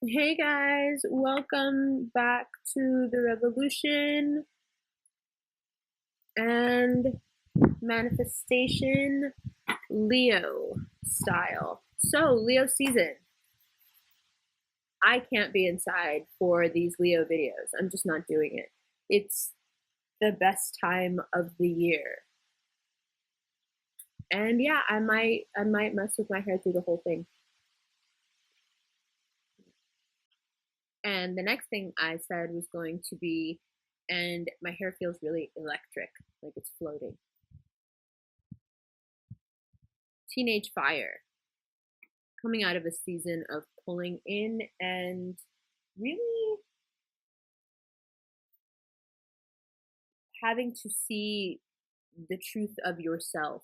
Hey guys, welcome back to the revolution and manifestation Leo style. So, Leo season. I can't be inside for these Leo videos. I'm just not doing it. It's the best time of the year. And yeah, I might mess with my hair through the whole thing. And the next thing I said was going to be, and my hair feels really electric, like it's floating. Teenage fire, coming out of a season of pulling in and really having to see the truth of yourself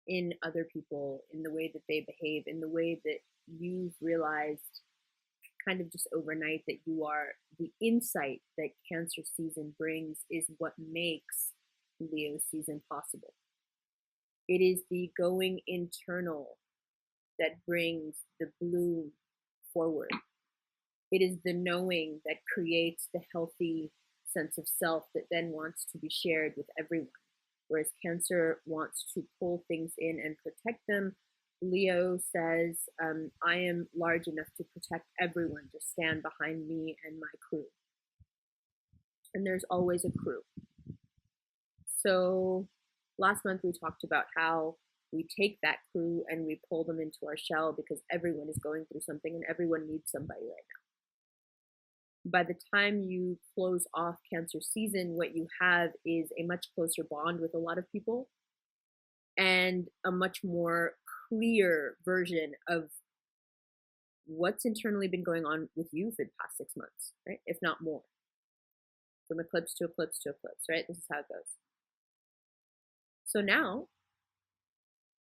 in other people, in the way that they behave, in the way that you've realized kind of just overnight that you are the insight that Cancer season brings is what makes Leo season possible. It is the going internal that brings the bloom forward. It is the knowing that creates the healthy sense of self that then wants to be shared with everyone. Whereas Cancer wants to pull things in and protect them, Leo says, I am large enough to protect everyone, just stand behind me and my crew. And there's always a crew. So last month we talked about how we take that crew and we pull them into our shell because everyone is going through something and everyone needs somebody right now. By the time you close off Cancer season, what you have is a much closer bond with a lot of people and a much more clear version of what's internally been going on with you for the past 6 months, right? If not more. From eclipse to eclipse to eclipse, right? This is how it goes. So now,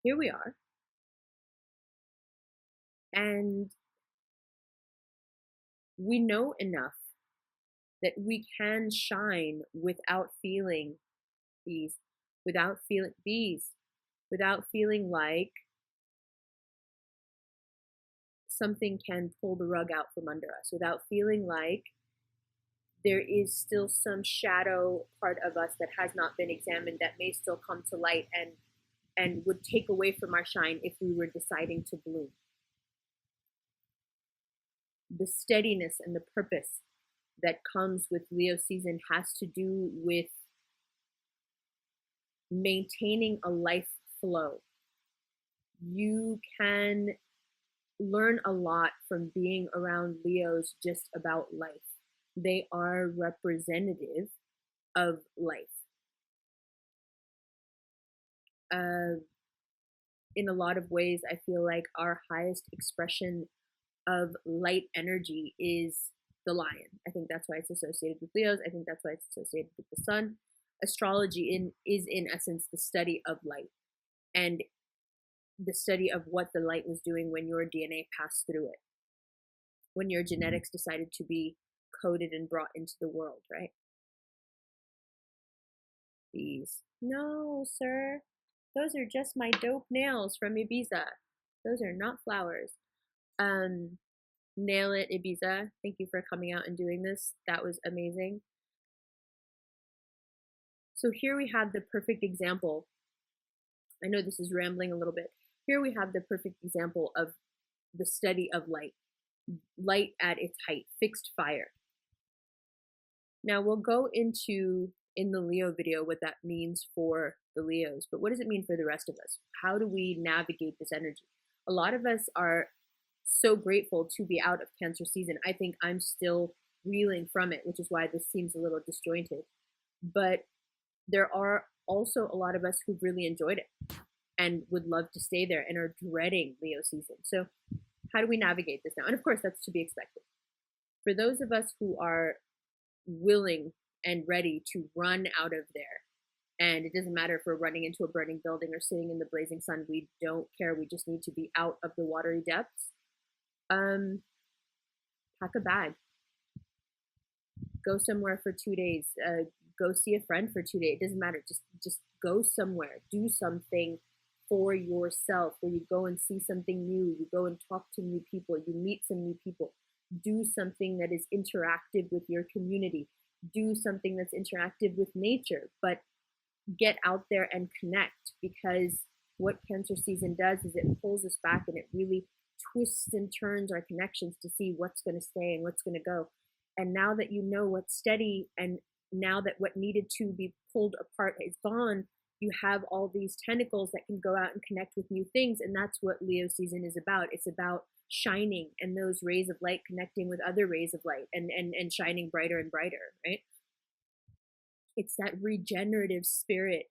here we are. And we know enough that we can shine without feeling these, without feeling like something can pull the rug out from under us, without feeling like there is still some shadow part of us that has not been examined that may still come to light and would take away from our shine if we were deciding to bloom. The steadiness and the purpose that comes with Leo season has to do with maintaining a life flow. You can learn a lot from being around Leos just about life. They are representative of life. In a lot of ways, I feel like our highest expression of light energy is the lion. I think that's why it's associated with Leos. I think that's why it's associated with the sun. Astrology is in essence the study of light and the study of what the light was doing when your DNA passed through it, when your genetics decided to be coded and brought into the world, right? These. No, sir. Those are just my dope nails from Ibiza. Those are not flowers. Um, Nail it, Ibiza. Thank you for coming out and doing this. That was amazing. So here we have the perfect example. I know this is rambling a little bit. Here we have the perfect example of the study of light. Light at its height, fixed fire. Now we'll go into, in the Leo video, what that means for the Leos, but what does it mean for the rest of us? How do we navigate this energy? A lot of us are so grateful to be out of Cancer season. I think I'm still reeling from it, which is why this seems a little disjointed. But there are also a lot of us who've really enjoyed it and would love to stay there and are dreading Leo season. So how do we navigate this now? And of course, that's to be expected. For those of us who are willing and ready to run out of there, and it doesn't matter if we're running into a burning building or sitting in the blazing sun, we don't care. We just need to be out of the watery depths. Pack a bag. Go somewhere for 2 days. Go see a friend for 2 days. It doesn't matter. Just go somewhere. Do something for yourself where you go and see something new. You go and talk to new people. You meet some new people. Do something that is interactive with your community. Do something that's interactive with nature, but get out there and connect, because what Cancer season does is it pulls us back and it really twists and turns our connections to see what's going to stay and what's going to go. And now that you know what's steady, and now that what needed to be pulled apart is gone, you have all these tentacles that can go out and connect with new things. And that's what Leo season is about. It's about shining, and those rays of light connecting with other rays of light, and shining brighter and brighter, right? It's that regenerative spirit.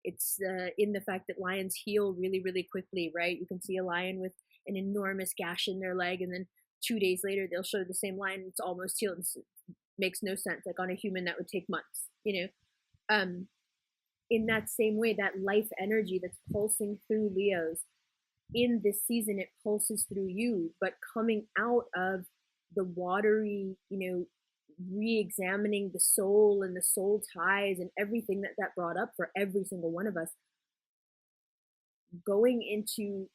It's in the fact that lions heal really, really quickly, right? You can see a lion with an enormous gash in their leg, and then 2 days later they'll show the same lion, it's almost healed. It makes no sense. Like on a human, that would take months, in that same way, that life energy that's pulsing through Leos in this season, it pulses through you, but coming out of the watery, re-examining the soul and the soul ties and everything that brought up for every single one of us, going into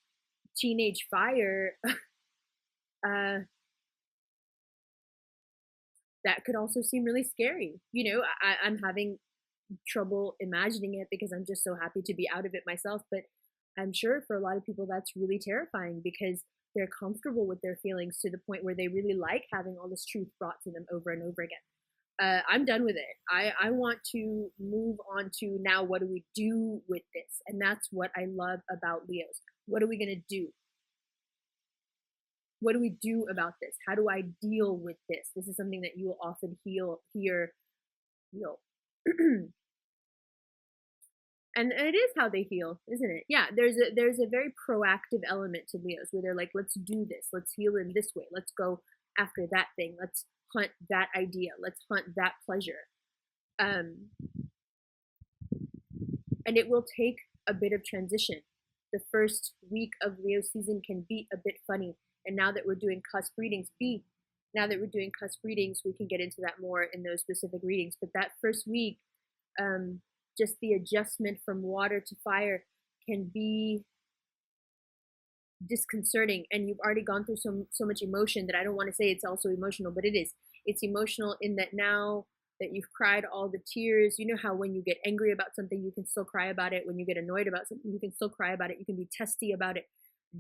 teenage fire. That could also seem really scary. I'm having trouble imagining it because I'm just so happy to be out of it myself, but I'm sure for a lot of people that's really terrifying, because they're comfortable with their feelings to the point where they really like having all this truth brought to them over and over again. I'm done with it. I want to move on to now, what do we do with this? And that's what I love about Leos. What are we going to do? What do we do about this? How do I deal with this? This is something that you will often hear. And it is how they heal, isn't it? Yeah, there's a very proactive element to Leos where they're like, let's do this. Let's heal in this way. Let's go after that thing. Let's hunt that idea. Let's hunt that pleasure. And it will take a bit of transition. The first week of Leo season can be a bit funny. And now that we're doing cusp readings, we can get into that more in those specific readings. But that first week, just the adjustment from water to fire can be disconcerting, and you've already gone through so much emotion that I don't want to say it's also emotional, but it is. It's emotional in that now that you've cried all the tears, you know how when you get angry about something, you can still cry about it. When you get annoyed about something, you can still cry about it. You can be testy about it.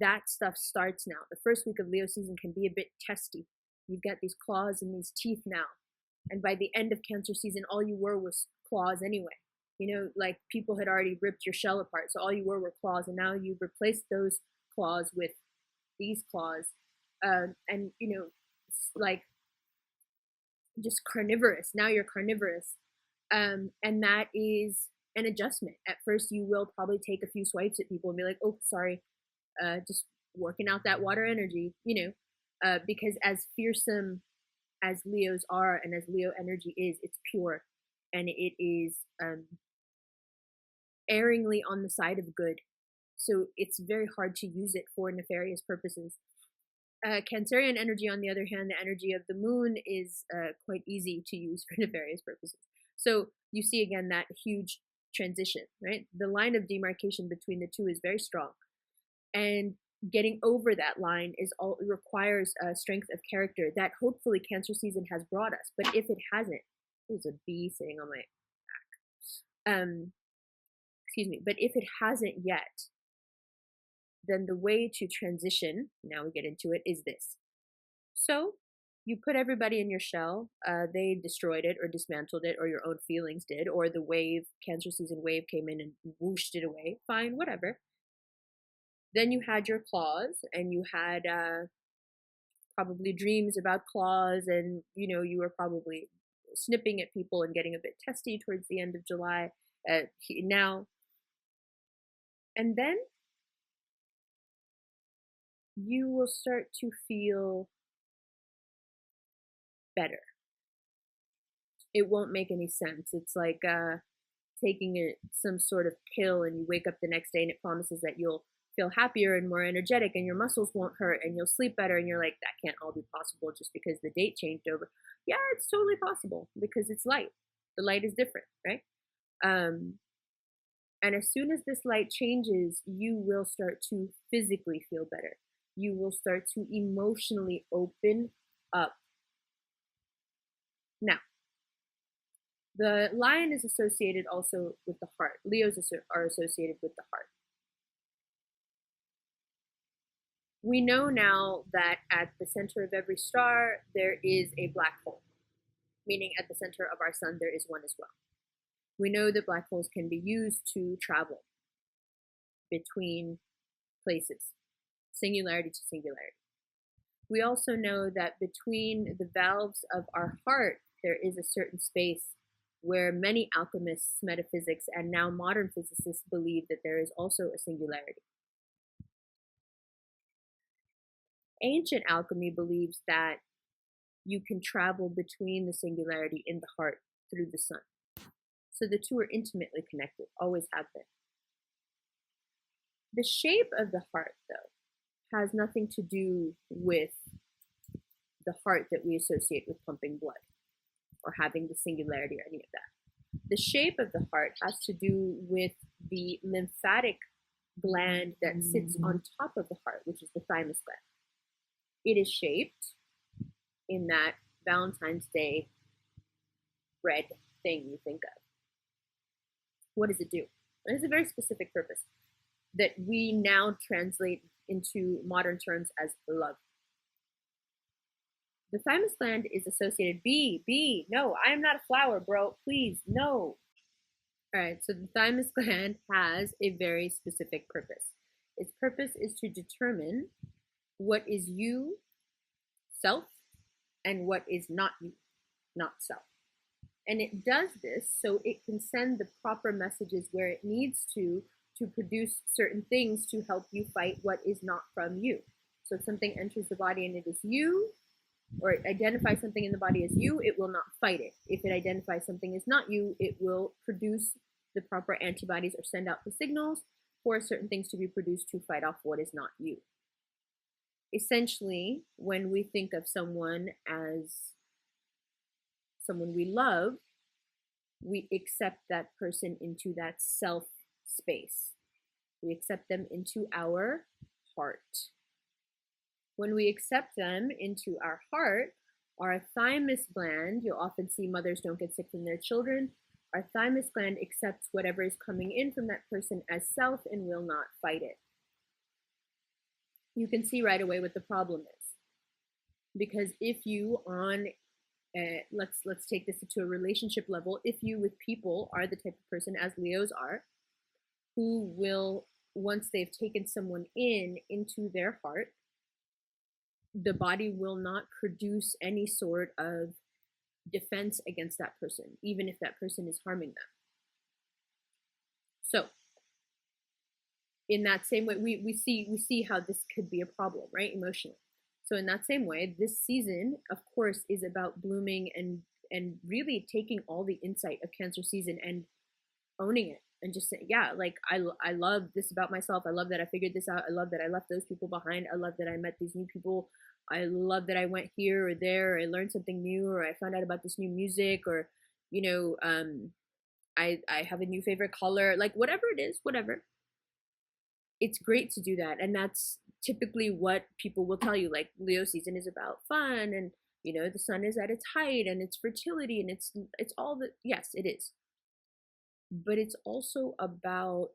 That stuff starts now. The first week of Leo season can be a bit testy. You've got these claws and these teeth now. And by the end of Cancer season, all you were was claws anyway. Like people had already ripped your shell apart. So all you were claws. And now you've replaced those claws with these claws. And, like just carnivorous. Now you're carnivorous. And that is an adjustment. At first, you will probably take a few swipes at people and be like, oh, sorry, just working out that water energy, because as fearsome as Leos are and as Leo energy is, it's pure, and it is erringly on the side of good. So it's very hard to use it for nefarious purposes. Cancerian energy, on the other hand, the energy of the moon, is quite easy to use for nefarious purposes. So you see again that huge transition, right? The line of demarcation between the two is very strong, and getting over that line requires a strength of character that hopefully Cancer season has brought us. But if it hasn't, there's a bee sitting on my back. Excuse me. But if it hasn't yet, then the way to transition, now we get into it, is this. So you put everybody in your shell. They destroyed it or dismantled it, or your own feelings did, or the wave, Cancer season wave, came in and whooshed it away. Fine, whatever. Then you had your claws, and you had probably dreams about claws, and you were probably snipping at people and getting a bit testy towards the end of July. Now, and then you will start to feel better. It won't make any sense. It's like taking some sort of pill, and you wake up the next day and it promises that you'll feel happier and more energetic, and your muscles won't hurt, and you'll sleep better, and you're like, that can't all be possible just because the date changed over. Yeah, it's totally possible, because it's light. The light is different, right? And as soon as this light changes, you will start to physically feel better. You will start to emotionally open up. Now, the lion is associated also with the heart. Leos are associated with the heart. We know now that at the center of every star, there is a black hole, meaning at the center of our sun, there is one as well. We know that black holes can be used to travel between places, singularity to singularity. We also know that between the valves of our heart, there is a certain space where many alchemists, metaphysics, and now modern physicists believe that there is also a singularity. Ancient alchemy believes that you can travel between the singularity in the heart through the sun. So the two are intimately connected, always have been. The shape of the heart, though, has nothing to do with the heart that we associate with pumping blood or having the singularity or any of that. The shape of the heart has to do with the lymphatic gland that sits on top of the heart, which is the thymus gland. It is shaped in that Valentine's Day red thing you think of. What does it do? It has a very specific purpose that we now translate into modern terms as love. The thymus gland is associated, no, I am not a flower, bro, please, no. All right, so the thymus gland has a very specific purpose. Its purpose is to determine what is you, self, and what is not you, not self. And it does this so it can send the proper messages where it needs to produce certain things to help you fight what is not from you. So if something enters the body and it is you, or it identifies something in the body as you, it will not fight it. If it identifies something as not you, it will produce the proper antibodies or send out the signals for certain things to be produced to fight off what is not you. Essentially, when we think of someone as someone we love, we accept that person into that self space. We accept them into our heart. When we accept them into our heart, our thymus gland, you'll often see mothers don't get sick from their children, our thymus gland accepts whatever is coming in from that person as self and will not fight it. You can see right away what the problem is. Because if you let's take this to a relationship level, if you with people are the type of person, as Leos are, who will, once they've taken someone into their heart, the body will not produce any sort of defense against that person, even if that person is harming them. So in that same way, we see how this could be a problem, right? Emotionally. So in that same way, this season, of course, is about blooming and really taking all the insight of Cancer season and owning it and just saying, yeah, like I love this about myself. I love that I figured this out. I love that I left those people behind. I love that I met these new people. I love that I went here or there, or I learned something new, or I found out about this new music, or, I have a new favorite color, like whatever it is, whatever. It's great to do that. And that's typically what people will tell you, like Leo season is about fun, and, the sun is at its height and it's fertility, and it's all the, yes, it is. But it's also about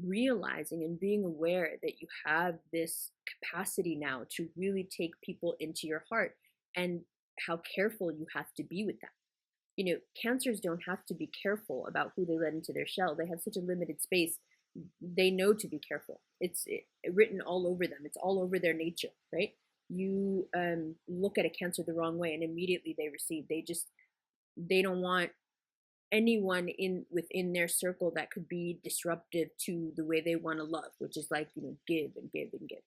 realizing and being aware that you have this capacity now to really take people into your heart, and how careful you have to be with that. Cancers don't have to be careful about who they let into their shell. They have such a limited space. They know to be careful. It's written all over them. It's all over their nature, right? You look at a Cancer the wrong way and immediately they recede. They don't want anyone within their circle that could be disruptive to the way they want to love, which is like, give and give and give.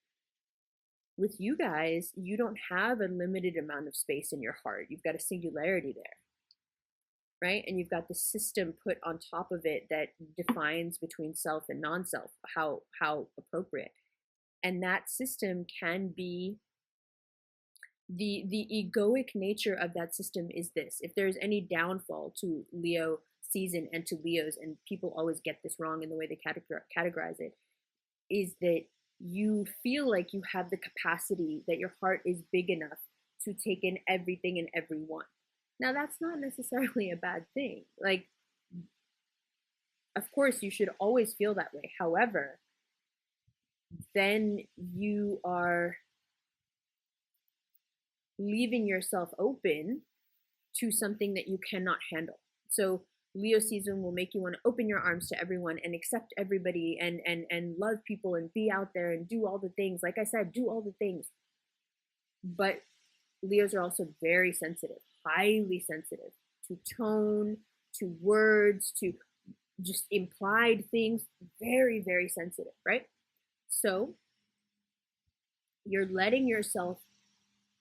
With you guys, you don't have a limited amount of space in your heart. You've got a singularity there, right? And you've got the system put on top of it that defines between self and non-self, how appropriate. And that system can be, the egoic nature of that system is this. If there's any downfall to Leo season and to Leos, and people always get this wrong in the way they categorize it, is that You feel like you have the capacity, that your heart is big enough to take in everything and everyone. Now, that's not necessarily a bad thing. Like, of course, you should always feel that way. However, then you are leaving yourself open to something that you cannot handle. So Leo season will make you want to open your arms to everyone and accept everybody and love people and be out there and do all the things. Like I said, do all the things. But Leos are also very sensitive, highly sensitive to tone, to words, to just implied things. Very, very sensitive, right? So you're letting yourself,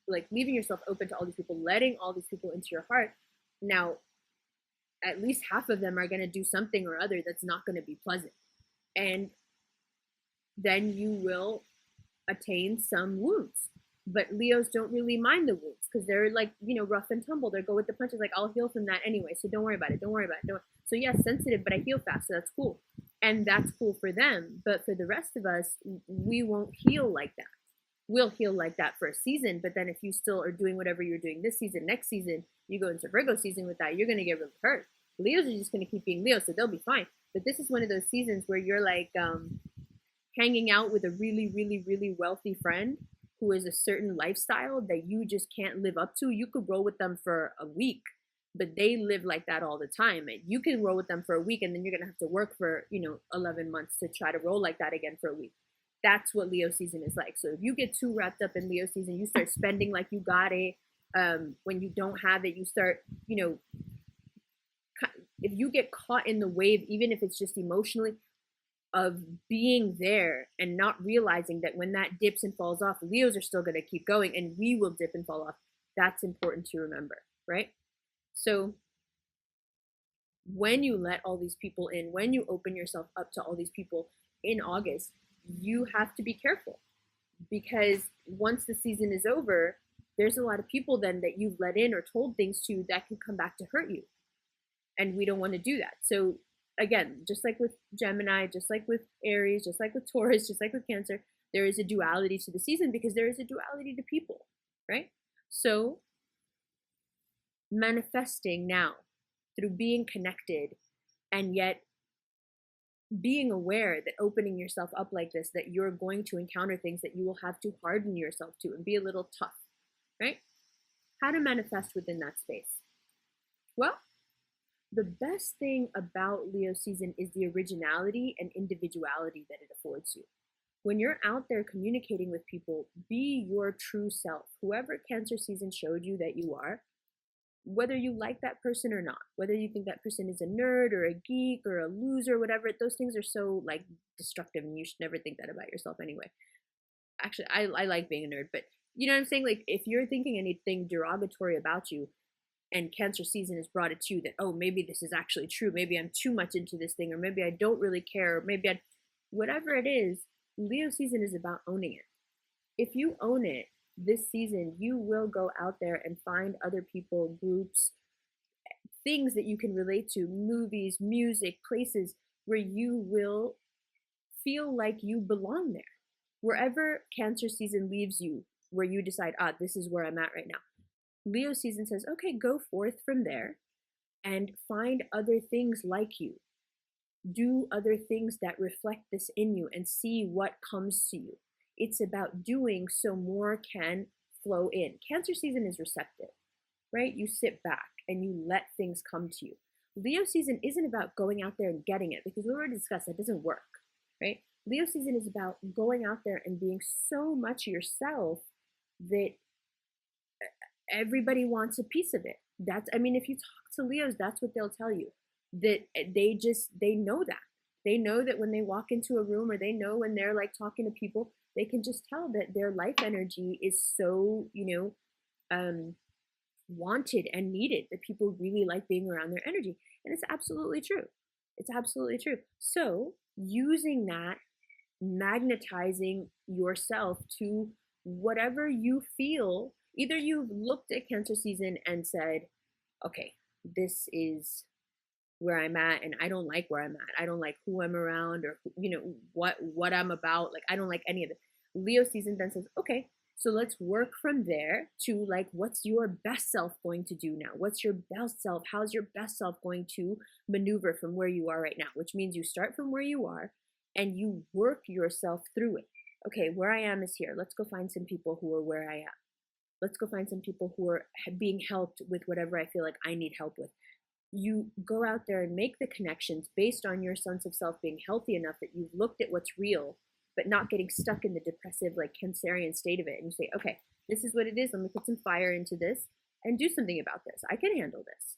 like leaving yourself open to all these people, letting all these people into your heart. Now, at least half of them are going to do something or other that's not going to be pleasant. And then you will attain some wounds. But Leos don't really mind the wounds because they're like, rough and tumble. They go with the punches, like, I'll heal from that anyway. So don't worry about it. Don't worry about it. So, yes, sensitive, but I heal fast. So that's cool. And that's cool for them. But for the rest of us, we won't heal like that. We'll heal like that for a season. But then if you still are doing whatever you're doing this season, next season, you go into Virgo season with that, you're going to get really hurt. Leos are just going to keep being Leos, so they'll be fine. But this is one of those seasons where you're like hanging out with a really, really, really wealthy friend who is a certain lifestyle that you just can't live up to. You could roll with them for a week, but they live like that all the time. And you can roll with them for a week, and then you're going to have to work for, 11 months to try to roll like that again for a week. That's what Leo season is like. So if you get too wrapped up in Leo season, you start spending like you got it. When you don't have it, you start, if you get caught in the wave, even if it's just emotionally, of being there and not realizing that when that dips and falls off, Leos are still going to keep going and we will dip and fall off. That's important to remember, right? So when you let all these people in, when you open yourself up to all these people in August, you have to be careful, because once the season is over, there's a lot of people then that you've let in or told things to that can come back to hurt you. And we don't want to do that. So again, just like with Gemini, just like with Aries, just like with Taurus, just like with Cancer, there is a duality to the season because there is a duality to people, right? So manifesting now through being connected and yet being aware that opening yourself up like this, that you're going to encounter things that you will have to harden yourself to and be a little tough, right? How to manifest within that space? Well, the best thing about Leo season is the originality and individuality that it affords you. When you're out there communicating with people, be your true self. Whoever Cancer season showed you that you are, whether you like that person or not, whether you think that person is a nerd or a geek or a loser, whatever, those things are so like destructive and you should never think that about yourself anyway. Actually, I like being a nerd, but you know what I'm saying? Like if you're thinking anything derogatory about you, and Cancer season has brought it to you that, oh, maybe this is actually true. Maybe I'm too much into this thing, or maybe I don't really care, or maybe whatever it is, Leo season is about owning it. If you own it this season, you will go out there and find other people, groups, things that you can relate to, movies, music, places where you will feel like you belong there. Wherever Cancer season leaves you, where you decide, this is where I'm at right now. Leo season says, okay, go forth from there and find other things like you. Do other things that reflect this in you and see what comes to you. It's about doing so more can flow in. Cancer season is receptive, right? You sit back and you let things come to you. Leo season isn't about going out there and getting it, because we already discussed that doesn't work, right? Leo season is about going out there and being so much yourself that everybody wants a piece of it. If you talk to Leos, that's what they'll tell you, that they know that. They know that when they walk into a room, or they know when they're like talking to people, they can just tell that their life energy is so, wanted and needed, that people really like being around their energy. And it's absolutely true. It's absolutely true. So using that, magnetizing yourself to whatever you feel. Either you've looked at Cancer season and said, okay, this is where I'm at, and I don't like where I'm at. I don't like who I'm around, or what I'm about. Like, I don't like any of it. Leo season then says, okay, so let's work from there to, like, what's your best self going to do now? What's your best self? How's your best self going to maneuver from where you are right now? Which means you start from where you are and you work yourself through it. Okay, where I am is here. Let's go find some people who are where I am. Let's go find some people who are being helped with whatever I feel like I need help with. You go out there and make the connections based on your sense of self being healthy enough that you've looked at what's real, but not getting stuck in the depressive, like, Cancerian state of it. And you say, okay, this is what it is. Let me put some fire into this and do something about this. I can handle this.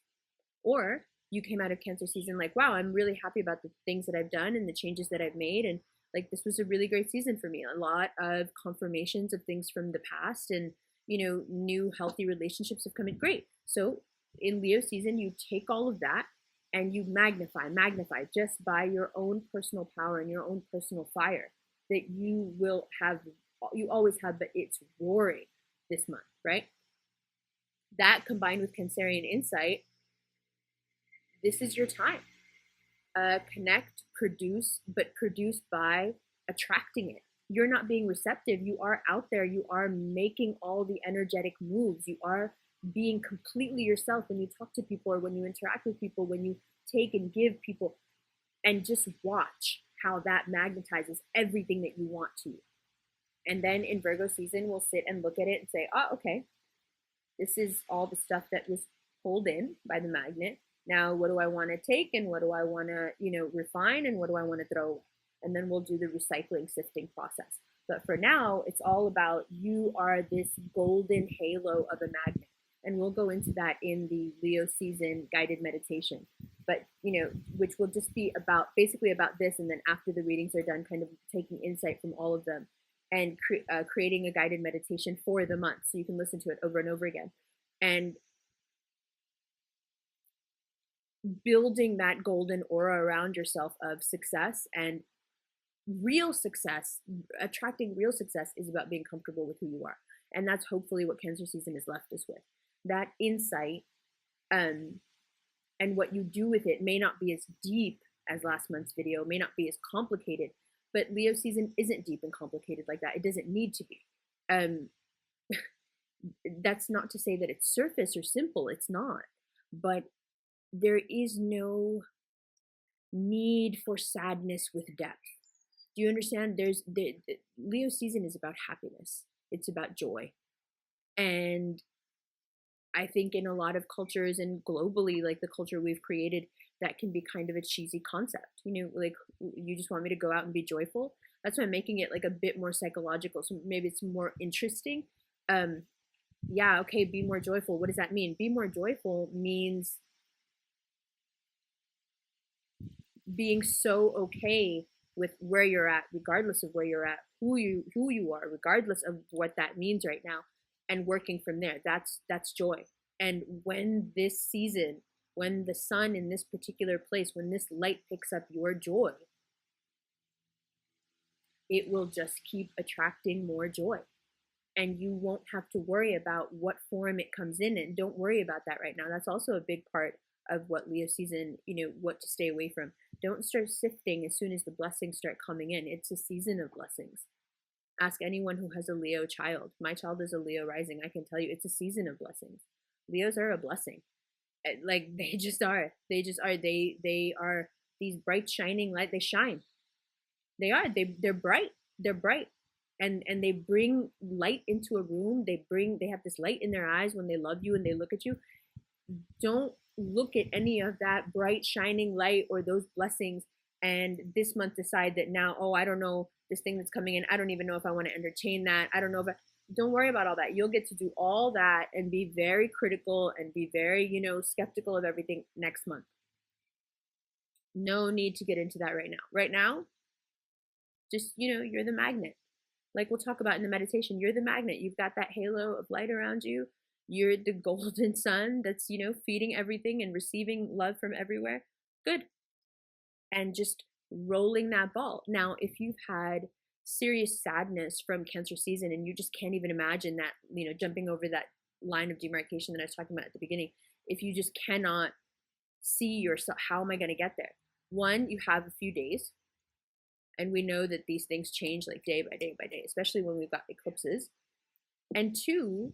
Or you came out of Cancer season like, wow, I'm really happy about the things that I've done and the changes that I've made. And, like, this was a really great season for me. A lot of confirmations of things from the past, and, new healthy relationships have come in. Great. So in Leo season, you take all of that and you magnify just by your own personal power and your own personal fire that you will have, you always have, but it's roaring this month, right? That combined with Cancerian insight, this is your time. Connect, produce, but produce by attracting it. You're not being receptive. You are out there. You are making all the energetic moves. You are being completely yourself when you talk to people, or when you interact with people, when you take and give people, and just watch how that magnetizes everything that you want to. And then in Virgo season, we'll sit and look at it and say, oh, okay, this is all the stuff that was pulled in by the magnet. Now, what do I want to take, and what do I want to, refine, and what do I want to throw away? And then we'll do the recycling, sifting process. But for now, it's all about, you are this golden halo of a magnet. And we'll go into that in the Leo season guided meditation. But, which will just be basically about this. And then after the readings are done, kind of taking insight from all of them and creating a guided meditation for the month. So you can listen to it over and over again. And building that golden aura around yourself of success, and real success, attracting real success, is about being comfortable with who you are. And that's hopefully what Cancer season has left us with. That insight, and what you do with it may not be as deep as last month's video, may not be as complicated, but Leo season isn't deep and complicated like that. It doesn't need to be. That's not to say that it's surface or simple. It's not. But there is no need for sadness with depth. Do you understand? Leo season is about happiness. It's about joy. And I think in a lot of cultures, and globally, like the culture we've created, that can be kind of a cheesy concept. Like, you just want me to go out and be joyful. That's why I'm making it like a bit more psychological. So maybe it's more interesting. Yeah, okay, be more joyful. What does that mean? Be more joyful means being so okay with where you're at, regardless of where you're at, who you are, regardless of what that means right now, and working from there. That's joy. And when this season, when the sun in this particular place, when this light picks up your joy, it will just keep attracting more joy. And you won't have to worry about what form it comes in. And don't worry about that right now. That's also a big part of what Leo season, what to stay away from. Don't start sifting as soon as the blessings start coming in. It's a season of blessings. Ask anyone who has a Leo child. My child is a Leo rising. I can tell you it's a season of blessings. Leos are a blessing. Like, they just are. They just are. They are these bright, shining light. They shine. They are. They're bright. They're bright. And they bring light into a room. They have this light in their eyes when they love you and they look at you. Don't look at any of that bright, shining light or those blessings and this month decide that now, oh, I don't know, this thing that's coming in, I don't even know if I want to entertain that. I don't know if don't worry about all that. You'll get to do all that and be very critical and be very, skeptical of everything next month. No need to get into that right now. Right now, just, you're the magnet. Like we'll talk about in the meditation, you're the magnet. You've got that halo of light around you. You're the golden sun that's, feeding everything and receiving love from everywhere. Good. And just rolling that ball. Now, if you've had serious sadness from Cancer season and you just can't even imagine that, jumping over that line of demarcation that I was talking about at the beginning, if you just cannot see yourself. How am I going to get there? One, you have a few days, and we know that these things change like day by day by day, especially when we've got eclipses. And two,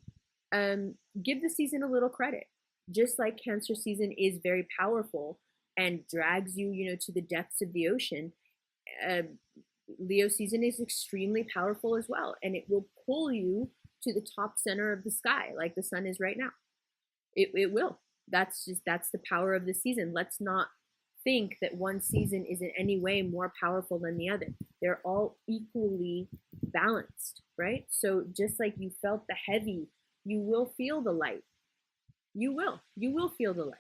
give the season a little credit. Just like Cancer season is very powerful and drags you, to the depths of the ocean, Leo season is extremely powerful as well, and it will pull you to the top center of the sky like the sun is right now. It will. That's the power of the season. Let's not think that one season is in any way more powerful than the other. They're all equally balanced, right? So just like you felt the heavy, you will feel the light. You will feel the light.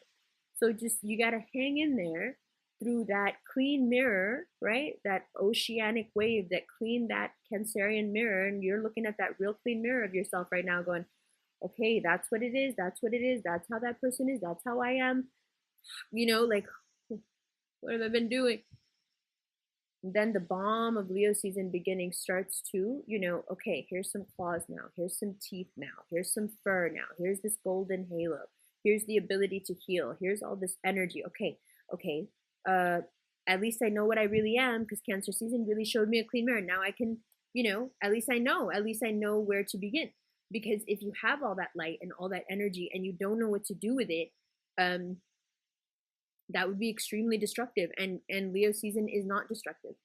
So just, you got to hang in there through that clean mirror, right? That oceanic wave that cleaned that Cancerian mirror. And you're looking at that real clean mirror of yourself right now going, okay, that's what it is. That's what it is. That's how that person is. That's how I am. Like, what have I been doing? And then the bomb of Leo season beginning starts to, okay, here's some claws now. Here's some teeth now. Here's some fur now. Here's this golden halo. Here's the ability to heal. Here's all this energy. Okay. At least I know what I really am, because Cancer season really showed me a clean mirror. Now I can, at least I know where to begin. Because if you have all that light and all that energy and you don't know what to do with it, that would be extremely destructive. And Leo season is not destructive.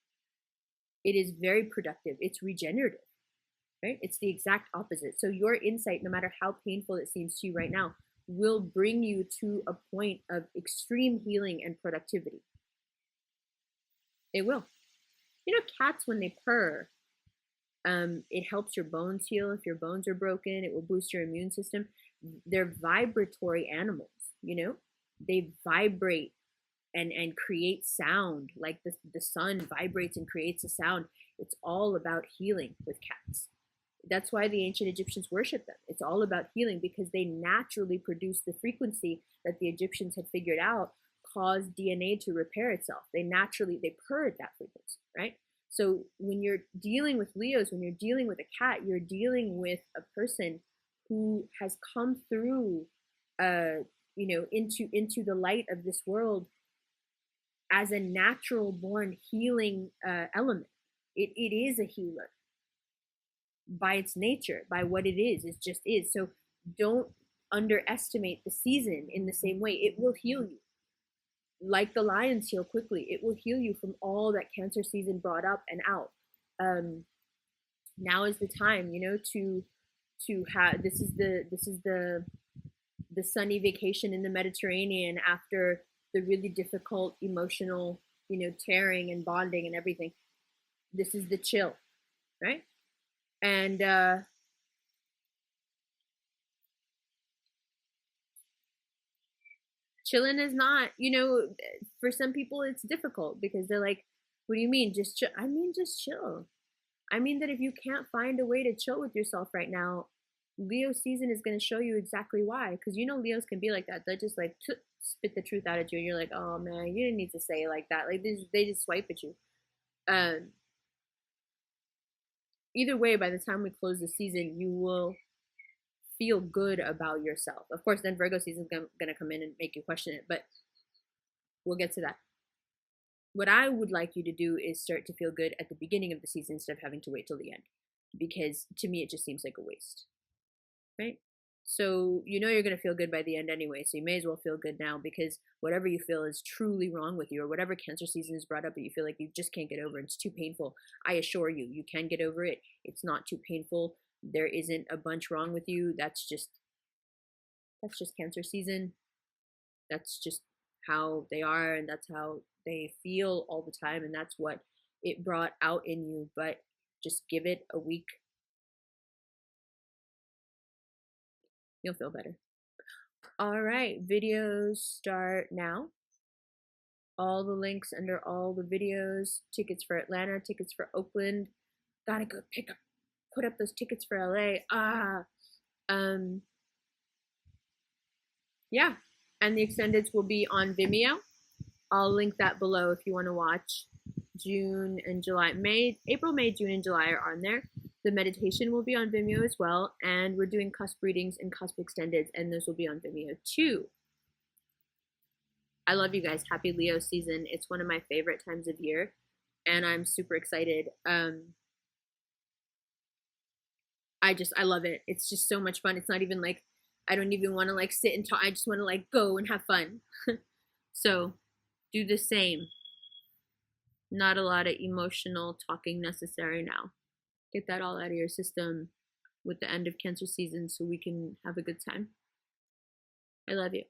It is very productive. It's regenerative, right? It's the exact opposite. So your insight, no matter how painful it seems to you right now, will bring you to a point of extreme healing and productivity. It will. Cats, when they purr, it helps your bones heal. If your bones are broken, it will boost your immune system. They're vibratory animals, they vibrate and create sound, like the sun vibrates and creates a sound. It's all about healing with cats. That's why the ancient Egyptians worshiped them. It's all about healing, because they naturally produce the frequency that the Egyptians had figured out caused DNA to repair itself. They purr at that frequency, right? So when you're dealing with Leos, when you're dealing with a cat, you're dealing with a person who has come through, into the light of this world as a natural born healing element. It is a healer by its nature, by what it is. It just is. So don't underestimate the season in the same way. It will heal you. Like the lions heal quickly, it will heal you from all that Cancer season brought up and out. Now is the time, to have, this is the sunny vacation in the Mediterranean after the really difficult emotional, tearing and bonding and everything. This is the chill, right? And chilling is not, for some people it's difficult, because they're like, what do you mean just chill? I mean, just chill. I mean that if you can't find a way to chill with yourself right now, Leo season is going to show you exactly why. Because Leos can be like that. They're just like spit the truth out at you, and you're like, oh man, you didn't need to say it like that. Like they just swipe at you. Either way, by the time we close the season, you will feel good about yourself. Of course, then Virgo season is going to come in and make you question it, but we'll get to that. What I would like you to do is start to feel good at the beginning of the season instead of having to wait till the end, because to me, it just seems like a waste, right? So you're going to feel good by the end anyway, so you may as well feel good now, because whatever you feel is truly wrong with you, or whatever Cancer season is brought up that you feel like you just can't get over, it's too painful, I assure you, you can get over it. It's not too painful. There isn't a bunch wrong with you. That's just Cancer season. That's just how they are, and that's how they feel all the time, and that's what it brought out in you. But just give it a week. You'll feel better. All right, videos start now. All the links under all the videos. Tickets for Atlanta, tickets for Oakland. Gotta go put up those tickets for LA. Yeah, and the extendeds will be on Vimeo. I'll link that below if you want to watch. June and July, April, May, June, and July are on there. The meditation will be on Vimeo as well, and we're doing cusp readings and cusp extendeds, and those will be on Vimeo too. I love you guys. Happy Leo season. It's one of my favorite times of year, and I'm super excited. I love it. It's just so much fun. It's not even like I don't even want to like sit and talk. I just want to like go and have fun. So do the same. Not a lot of emotional talking necessary now. Get that all out of your system with the end of Cancer season so we can have a good time. I love you.